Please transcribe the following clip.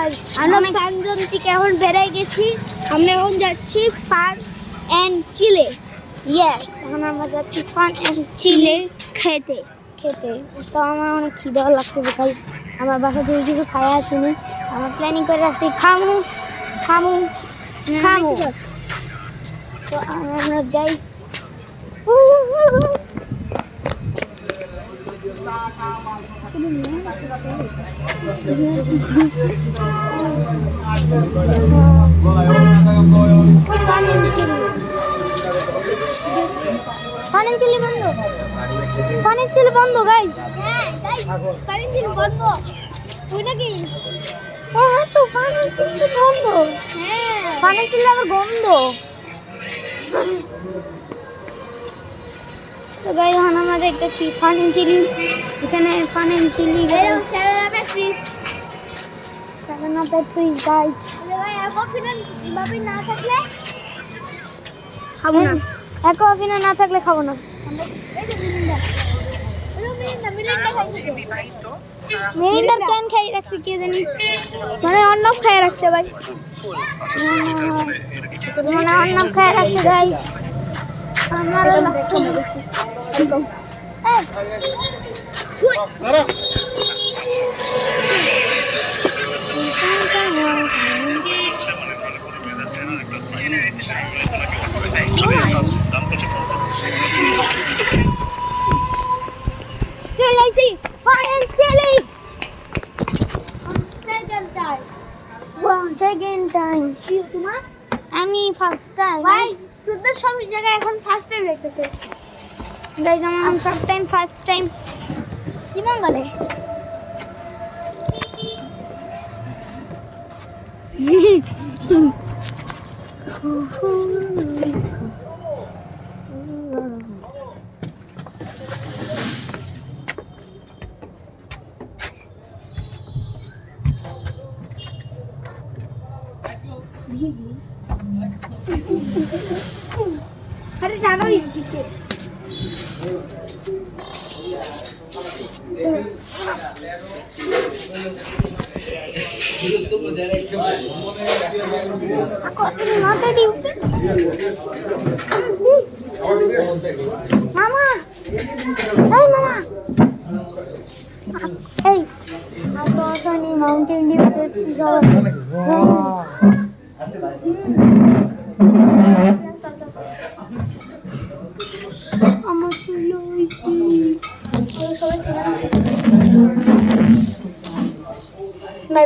guys আমরা ফানজন থেকে এখন বেরিয়ে গেছি আমরা এখন যাচ্ছি ফান এন্ড চিলে ইয়েস এখন আমরা যাচ্ছি ফান এন্ড চিলে খেতে তো আমার অনেক খিদা লাগছে গাইস আমার বাসা থেকে কিছু খাওয়া আসেনি আমরা প্ল্যানিং করে রাখছি খামু তো আমরা যাই পানির চিলি বন্ধ গাইস পানির চিলি বন্ধ ওইটা কি তো পানির চিলি বন্ধ পানির চিলি আবার বন্ধ তো গাইস এখন আমরা দেখতেছি পানির চিলি এখানে paneer chilli seven up fridge guys coffee না থাকলে খাবো না কফি না থাকলে খাবো না মেরিন্ডার ক্যান খাই রাখছি কে জানি মানে অন্নব খাই রাখছে ভাই মানে অন্নব খাই রাখছে গাইস আমার চলেছি ফাইনাল চলে সেকেন্ড টাইম তোমার আমি ফার্স্ট টাইম ভাই শুদ্ধ সব জায়গায় এখন ফার্স্ট টাইম দেখতেছে গাইস আমার সব টাইম ফার্স্ট টাইম সিমন বলে अरे जानो ही पीछे मामा hey mama hey aku akan di Mountain Dew Pepsi sour আমার চলে আইছি বাই বাই